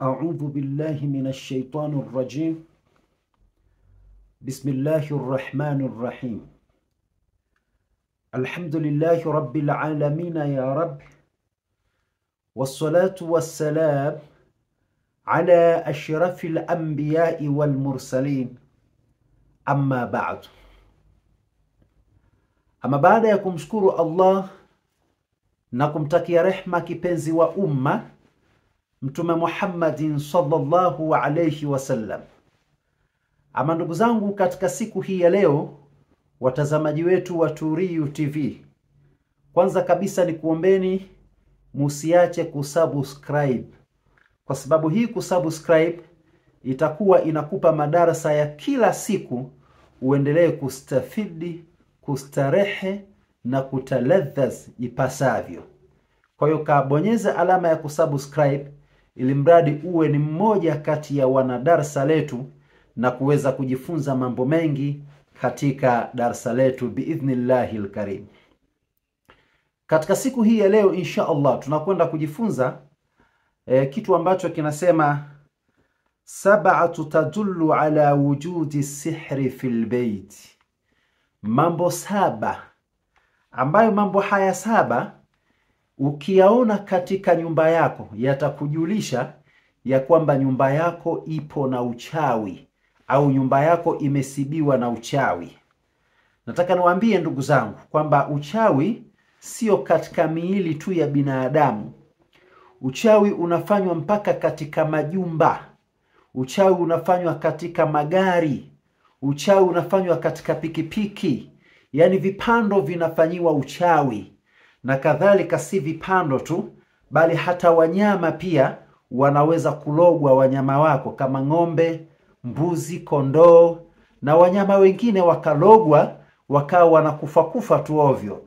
أعوذ بالله من الشيطان الرجيم. بسم الله الرحمن الرحيم. الحمد لله رب العالمين يا رب، والصلاة والسلام على أشرف الأنبياء والمرسلين، أما بعد. Ama baada ya kumshukuru Allah na kumtakia rehma kipenzi wa umma Mtume Muhammadin sallallahu alayhi wasallam. Ama ndugu zangu, katika siku hii ya leo, watazamaji wetu wa Turiyu TV, kwanza kabisa ni kuombeni musiache kusubscribe, kwa sababu hii kusubscribe itakuwa inakupa madarasa ya kila siku, uendelee kustafidi, kustarehe na kutaladhaz ipasavyo. Kwa hiyo kabonyeza alama ya kusubscribe ili mradi uwe ni mmoja kati ya wanadarsa letu na kuweza kujifunza mambo mengi katika darsa letu biidhnillahil karim. Katika siku hii ya leo insha Allah tunakwenda kujifunza kitu ambacho kinasema sab'atu tadullu ala wujudi sihri fil bayt. Mambo saba ambayo mambo haya saba ukiyaona katika nyumba yako yatakujulisha ya kwamba nyumba yako ipo na uchawi au nyumba yako imesibiwa na uchawi. Nataka niwaambie ndugu zangu kwamba uchawi sio katika miili tu ya binadamu. Uchawi unafanywa mpaka katika majumba. Uchawi unafanywa katika magari. Uchawi unafanywa katika pikipiki. Yaani vipando vinafanyiwa uchawi. Na kadhalika si vipando tu, bali hata wanyama pia wanaweza kulogwa, wanyama wako kama ng'ombe, mbuzi, kondoo na wanyama wengine wakalogwa wakawa wanakufa tu ovyo.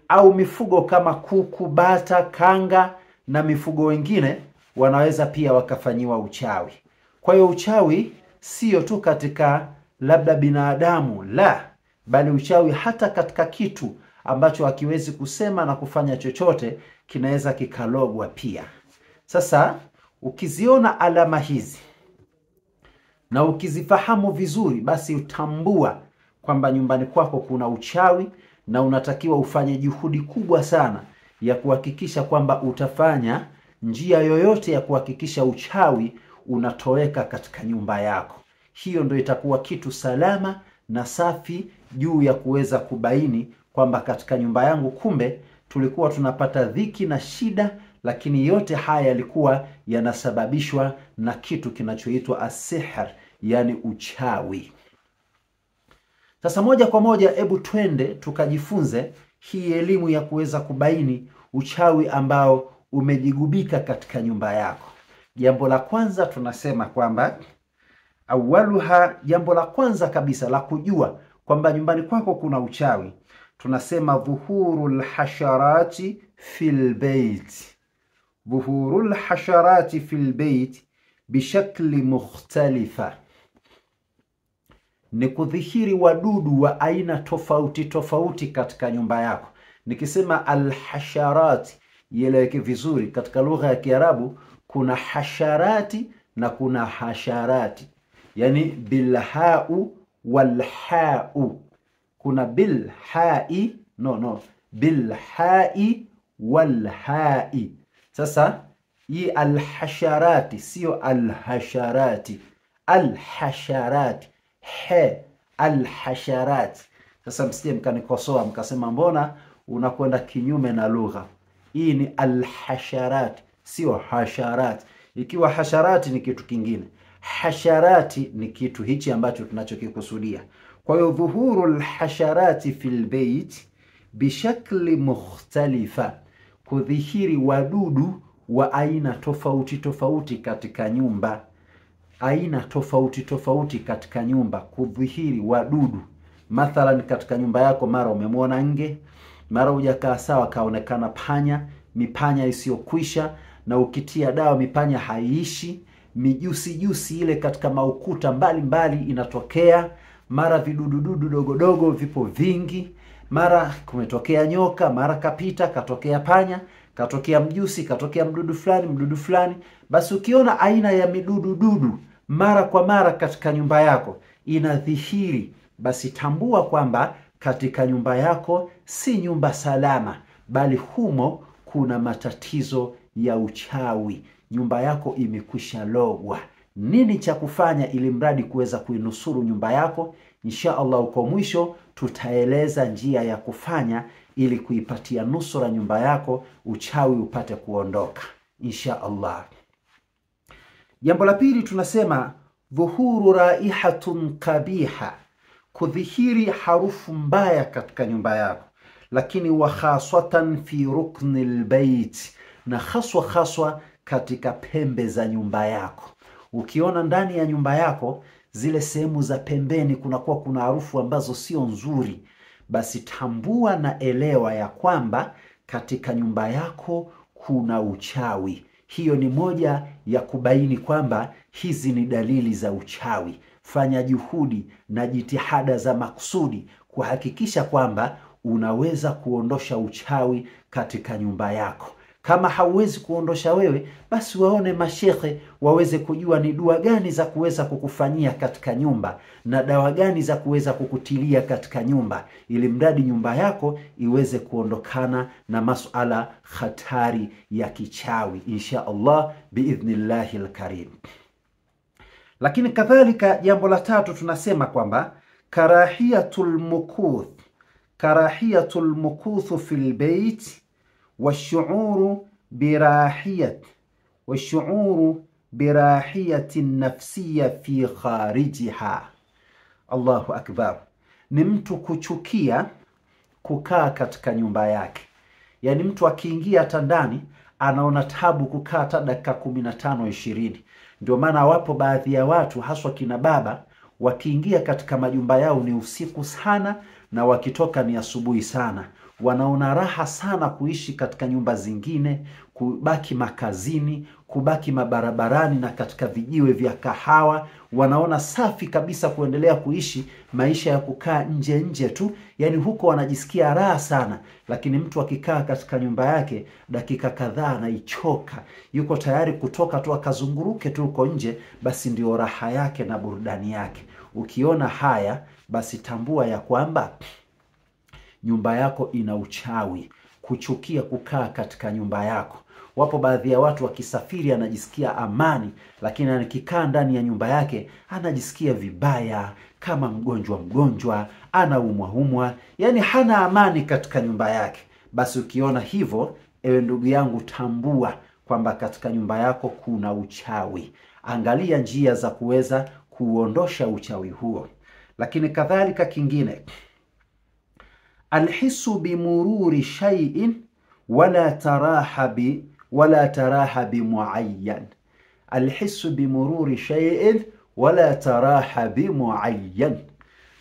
Au mifugo kama kuku, bata, kanga na mifugo wengine wanaweza pia wakafanyiwa uchawi. Kwa hiyo uchawi sio tu katika labda binadamu, la, bali uchawi hata katika kitu ambacho hakiwezi kusema na kufanya chochote kinaweza kikalogwa pia. Sasa ukiziona alama hizi na ukizifahamu vizuri, basi utambua kwamba nyumbani kwako kuna uchawi na unatakiwa ufanye juhudi kubwa sana ya kuhakikisha kwamba utafanya njia yoyote ya kuhakikisha uchawi unatoweka katika nyumba yako. Hiyo ndio itakuwa kitu salama na safi juu ya kuweza kubaini kwamba katika nyumba yangu kumbe tulikuwa tunapata dhiki na shida, lakini yote haya yalikuwa yanasababishwa na kitu kinachoitwa asihr, yani uchawi. Sasa moja kwa moja hebu twende tukajifunze hii elimu ya kuweza kubaini uchawi ambao umejigubika katika nyumba yako. Jambo la kwanza tunasema kwamba awaluha, jambo la kwanza kabisa la kujua kwamba nyumbani kwako kuna uchawi, tunasema dhuhurul hasharati fil bayt. Dhuhurul hasharati fil bayt bishakli mukhtalifa, ni kudhihiri wadudu wa aina tofauti tofauti katika nyumba yako. Nikisema alhasharati ieleweke vizuri, katika lugha ya Kiarabu kuna hasharati na kuna hasharati, yani bilhau walhau. Kuna bilhai, bilhai walhai. Sasa hii alhasharati sio alhasharati, alhasharati alhasharati. Sasa msije mkanikosoa mkasema mbona unakwenda kinyume na lugha. Hii ni alhasharati, sio hasharati. Ikiwa hasharati ni kitu kingine, hasharati ni kitu hichi ambacho tunachokikusudia. Kwa hiyo dhuhurul hasharati fil bayt bishakli mukhtalifa, kudhihiri wadudu wa aina tofauti tofauti katika nyumba. Aina tofauti tofauti katika nyumba, kudhihiri wadudu. Mathalan katika nyumba yako mara umemwona nge, mara hujakaa sawa kaonekana panya, mipanya isiyokwisha, na ukitia dawa mipanya haiishi, mijusi ile katika maukuta mbali inatokea, mara vidudududu dogo vipo vingi, mara kumetokea nyoka, mara kapita katokea panya. katokea mjusi, katokea mdudu fulani. Basi ukiona aina ya midudu mara kwa mara katika nyumba yako inadhihiri, basi tambua kwamba katika nyumba yako si nyumba salama, bali humo kuna matatizo ya uchawi. Nyumba yako imekwisha logwa. Nini cha kufanya ili mradi kuweza kuinusuru nyumba yako? Insha Allah uko mwisho tutaeleza njia ya kufanya ili kuipatia nusura nyumba yako, uchawi upate kuondoka insha Allah. Jambo la pili tunasema dhuhuru raihatun kabiha, kudhihiri harufu mbaya katika nyumba yako, lakini wa khaswatan fi ruknil bait, na haswa katika pembe za nyumba yako. Ukiona ndani ya nyumba yako zile sehemu za pembeni kuna harufu ambazo sio nzuri, basi tambua na elewa ya kwamba katika nyumba yako kuna uchawi. Hiyo ni moja ya kubaini kwamba hizi ni dalili za uchawi. Fanya juhudi na jitihada za makusudi kuhakikisha kwamba unaweza kuondosha uchawi katika nyumba yako. Kama hauwezi kuondosha wewe, basi waone mashekhe waweze kujua ni dua gani za kuweza kukufanyia katika nyumba na dawa gani za kuweza kukutilia katika nyumba, ili mradi nyumba yako iweze kuondokana na masuala hatari ya kichawi insha Allah biidhnillahi alkarim. Lakini kadhalika jambo la tatu tunasema kwamba karahiyatul mukuth fil bait والشعور براحية النفسية في خارجها. Allahu akbar. Ni mtu kuchukia kukaa katika nyumba yake. Yani mtu akiingia tandani anaona tabu kukaa hata dakika 15-20. Ndio maana wapo baadhi ya watu haswa kina baba wakiingia katika majumba yao ni usiku sana na wakitoka ni asubuhi sana. Wanaona raha sana kuishi katika nyumba zingine, kubaki makazini, kubaki mabarabarani na katika vijiwe vya kahawa. Wanaona safi kabisa kuendelea kuishi maisha ya kukaa nje tu. Yani huko wanajisikia raha sana. Lakini mtu akikaa katika nyumba yake dakika kadhaa anaichoka, yuko tayari kutoka tu akazunguruke tu uko nje, basi ndio raha yake na burudani yake. Ukiona haya, basi tambua ya kwamba nyumba yako ina uchawi. Kuchukia kukaa katika nyumba yako. Wapo baadhi ya watu wakisafiri anajisikia amani, lakini anakikaa ndani ya nyumba yake anajisikia vibaya, kama mgonjwa, anaumwa, yani hana amani katika nyumba yake. Basi ukiona hivyo, ewe ndugu yangu, tambua kwamba katika nyumba yako kuna uchawi. Angalia njia za kuweza kuondosha uchawi huo. Lakini kadhalika kingine, alhisu bimururi shay'in wala taraha bimuayyan. Alhisu bimururi shay'in wala taraha bimuayyan.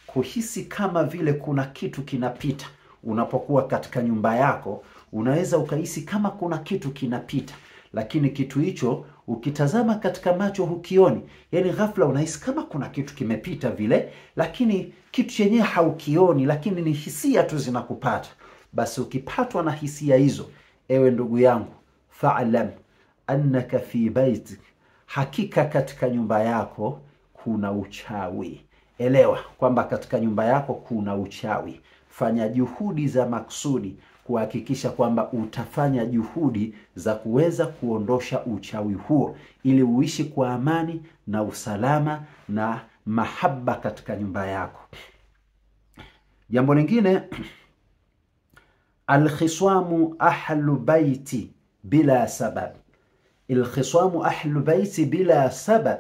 Kuhisi kama vile kuna kitu kinapita. Unapokuwa katika nyumba yako unaweza ukahisi kama kuna kitu kinapita, lakini kitu hicho ukitazama katika macho hukioni. Yani ghafla unahisi kama kuna kitu kimepita vile, lakini kitu chenyewe haukioni, lakini ni hisia tu zinakupata. Basi ukipatwa na hisia hizo, ewe ndugu yangu, fa'lam annaka fi baitik, hakika katika nyumba yako kuna uchawi. Elewa kwamba katika nyumba yako kuna uchawi. Fanya juhudi za maksudi kuhakikisha kwamba utafanya juhudi za kuweza kuondosha uchawi huo, ili uishi kwa amani na usalama na mahaba katika nyumba yako. Jambo lingine, alkhiswamu ahlu baiti bila sabab. Alkhiswamu ahlu baiti bila sabab.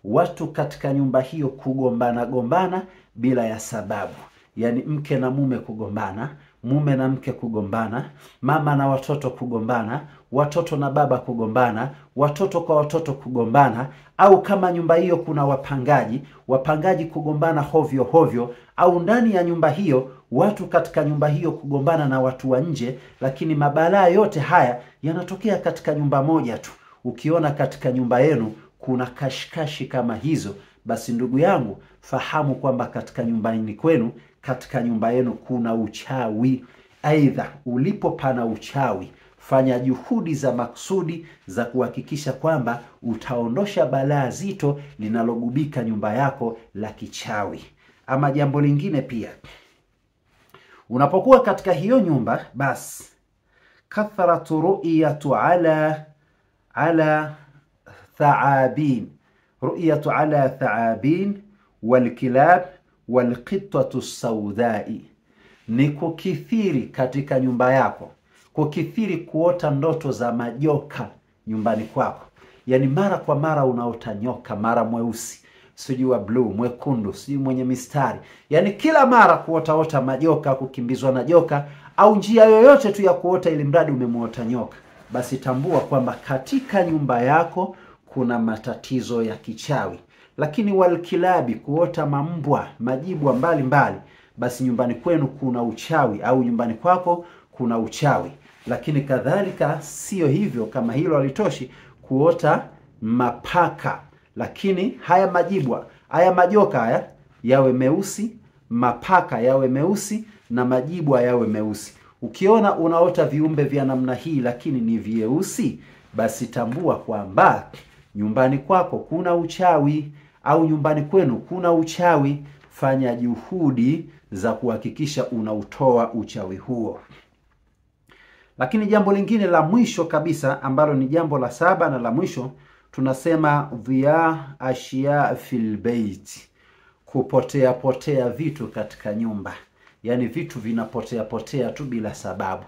Watu katika nyumba hiyo kugombana bila ya sababu. Yani mke na mume kugombana, mume na mke kugombana, mama na watoto kugombana, watoto na baba kugombana, watoto kwa watoto kugombana, au kama nyumba hiyo kuna wapangaji kugombana hovyo, au ndani ya nyumba hiyo watu katika nyumba hiyo kugombana na watu wa nje. Lakini mabalaa yote haya yanatokea katika nyumba moja tu. Ukiona katika nyumba yenu kuna kashikashi kama hizo, basi ndugu yangu, fahamu kwamba katika nyumbani kwenu, katika nyumba yenu kuna uchawi. Aidha ulipo pana uchawi, Fanya juhudi za maksudi za kuhakikisha kwamba utaondosha balaa zito linalogubika nyumba yako la kichawi. Ama jambo lingine pia, unapokuwa katika hiyo nyumba, basi kathratu ru'yatu ala thaabin, ru'yatu ala thaabin walkilab walqitatu saudai, ni kukithiri katika nyumba yako, kukithiri kuota ndoto za majoka nyumbani kwako. Yani mara kwa mara unaota nyoka, mara mweusi, sijui wa blue, mwekundu, sijui mwenye mistari. Yani kila mara kuota majoka, kukimbizwa na joka, au njia yoyote tu ya kuota ili mradi umemuota nyoka. Basi tambua kwamba katika nyumba yako kuna matatizo ya kichawi. Lakini walkilabi, kuota mambwa, majibwa mbali, basi nyumbani kwenu kuna uchawi, au nyumbani kwako kuna uchawi. Lakini kadhalika sio hivyo, kama hilo halitoshi, kuota mapaka. Lakini haya majibwa, haya majoka haya yawe meusi, mapaka yawe meusi, na majibwa yawe meusi. Ukiona unaota viumbe vya namna hii lakini ni vyeusi, basi tambua kwamba nyumbani kwako kuna uchawi, au nyumbani kwenu kuna uchawi. Fanya juhudi za kuhakikisha unautoa uchawi huo. Lakini jambo lingine la mwisho kabisa, ambalo ni jambo la 7 na la mwisho, tunasema dhiya ashya fil bait, kupotea vitu katika nyumba. Yani vitu vinapotea tu bila sababu.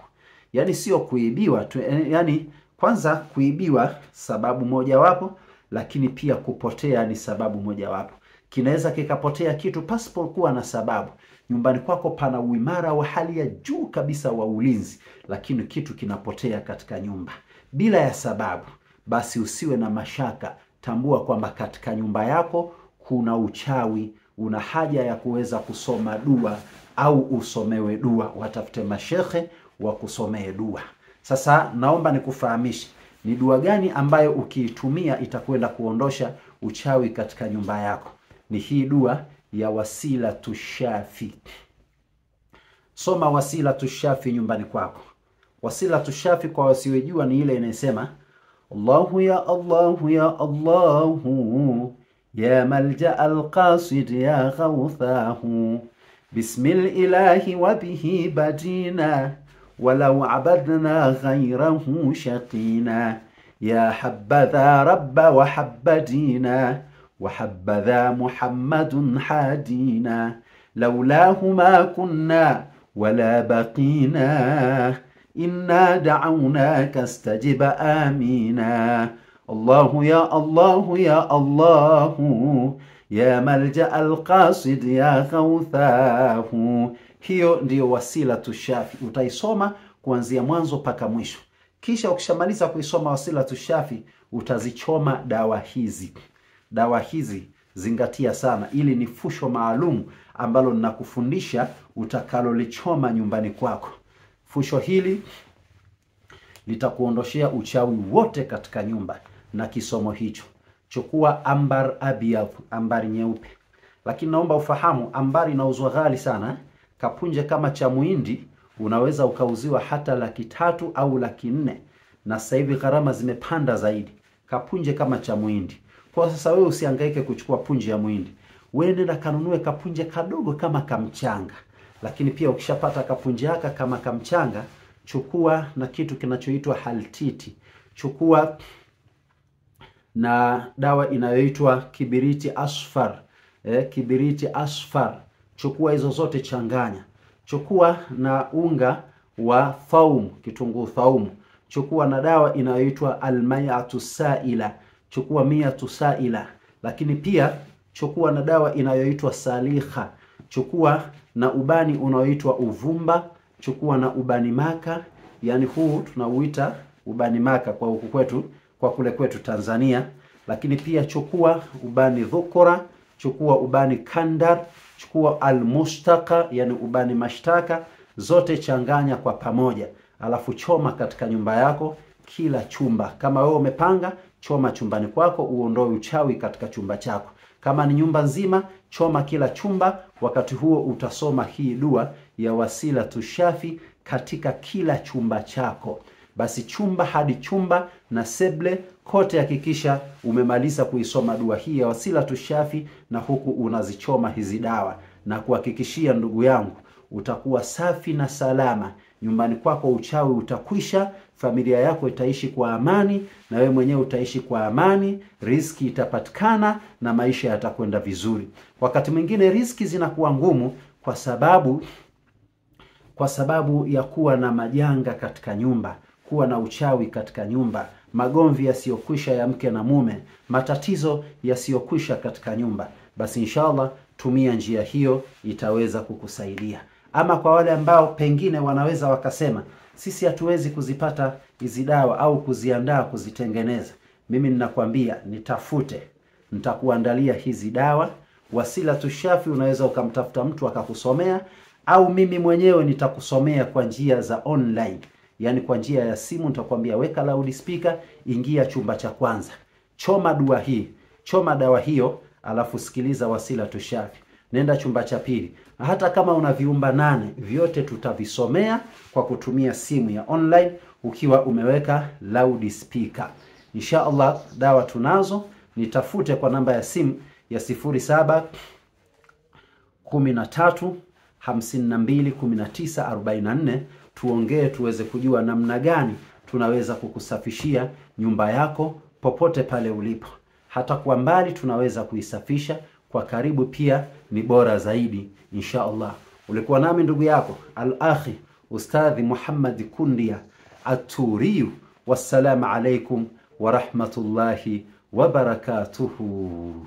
Yani sio kuibiwa tu, yani kwanza kuibiwa sababu moja wapo, lakini pia kupotea ni sababu moja wapo. Kinaweza kikapotea kitu pasipo kuwa na sababu. Nyumbani kwako pana uimara wa hali ya juu kabisa wa ulinzi, lakini kitu kinapotea katika nyumba bila ya sababu, basi usiwe na mashaka. Tambua kwamba katika nyumba yako kuna uchawi. Una haja ya kuweza kusoma dua, au usomewe dua, watafute mashekhe wa kusomea dua. Sasa naomba nikufahamishe ni dua gani ambayo ukiitumia itakwenda kuondosha uchawi katika nyumba yako. Ni hii dua ya Wasilatu Shafi. Soma Wasilatu Shafi nyumbani kwako. Wasilatu Shafi kwa wasiojua ni ile inasema: Allahu ya Allahu ya Allahu ya malja alqasid ya ghawthahu bismil ilahi wa bihi badina walau abadna ghayrahu shaqina ya habadha rabba wa habbadina وحبذا محمد حادينا لولاه ما كنا ولا بقينا إنا دعوناك استجب آمينا الله يا الله يا الله يا ملجأ القاصد يا غوثاه. Hiyo ndiyo Wasilatu Shafi. Utaisoma kuanzia mwanzo mpaka mwisho. Kisha ukishamaliza kuisoma Wasilatu Shafi, utazichoma dawa hizi. Dawa hizi zingatia sana, ili ni fusho maalum ambalo ninakufundisha utakalolichoma nyumbani kwako. Fusho hili litakuondoshea uchawi wote katika nyumba. Na kisomo hicho, chukua ambar abyad, ambari nyeupe. Lakini naomba ufahamu ambari inauzwa ghali sana. Kapunje kama cha muhindi unaweza ukauziwa hata 300,000 au 400,000, na sasa hivi gharama zimepanda zaidi. Kapunje kama cha muhindi. Kwa sasa wewe usihangaike kuchukua punje ya muhindi. Wewe nenda kanunue kapunje kadogo kama kamchanga. Lakini pia ukishapata kapunje haka kama kamchanga, chukua na kitu kinachoitwa haltiti. Chukua na dawa inayoitwa kibiriti asfar. Kibiriti asfar. Chukua hizo zote, changanya. Chukua na unga wa thaum, kitunguu thaum. Chukua na dawa inayoitwa almayatu saila. Chukua 100 saila. Lakini pia chukua na dawa inayoitwa salikha. Chukua na ubani unaoitwa uvumba. Chukua na ubani maka, yani huu tunauita ubani maka kwa huku kwetu, kwa kule kwetu Tanzania. Lakini pia chukua ubani dhukura, chukua ubani kandar, chukua almustaka, yani ubani mashtaka. Zote changanya kwa pamoja, alafu choma katika nyumba yako, kila chumba. Kama wewe umepanga, choma chumbani kwako, uondoe uchawi katika chumba chako. Kama ni nyumba nzima, choma kila chumba. Wakati huo utasoma hii dua ya Wasilatu Shafi katika kila chumba chako. basi chumba hadi chumba na seble kote hakikisha umemaliza kuisoma dua hii ya Wasilatu Shafi, na huku unazichoma hizi dawa, na kuhakikishia ndugu yangu utakuwa safi na salama. Nyumbani kwako uchawi utakwisha, familia yako itaishi kwa amani, na wewe mwenyewe utaishi kwa amani, riziki itapatikana na maisha yatakwenda vizuri. Wakati mwingine riziki zinakuwa ngumu kwa sababu ya kuwa na majanga katika nyumba, kuwa na uchawi katika nyumba, magomvi yasiyokwisha ya mke na mume, matatizo yasiyokwisha katika nyumba. Basi inshallah tumia njia hiyo, itaweza kukusaidia. Ama kwa wale ambao pengine wanaweza wakasema sisi hatuwezi kuzipata hizi dawa au kuziandaa kuzitengeneza, mimi ninakwambia nitafute, nitakuandalia hizi dawa. Wasilatu Shafi unaweza ukamtafuta mtu akakusomea, au mimi mwenyewe nitakusomea kwa njia za online, yani kwa njia ya simu. Nitakwambia weka loudspeaker, ingia chumba cha kwanza, choma dua hii, choma dawa hiyo, alafu sikiliza Wasilatu Shafi. Nenda chumba cha pili. Hata kama una viumba 8 vyote tutavisomea kwa kutumia simu ya online ukiwa umeweka loudspeaker. Insha Allah dawa tunazo, nitafute kwa namba ya simu ya 07 13 52 19 44, tuongee tuweze kujua namna gani tunaweza kukusafishia nyumba yako popote pale ulipo. Hata kwa mbali tunaweza kuisafisha, kwa karibu pia ni bora zaidi insha Allah. Ulikuwa nami ndugu yako al-akhi Ustadhi Muhammad Kundia Aturiyu. Wassalamu alaikum wa rahmatullahi wa barakatuhu.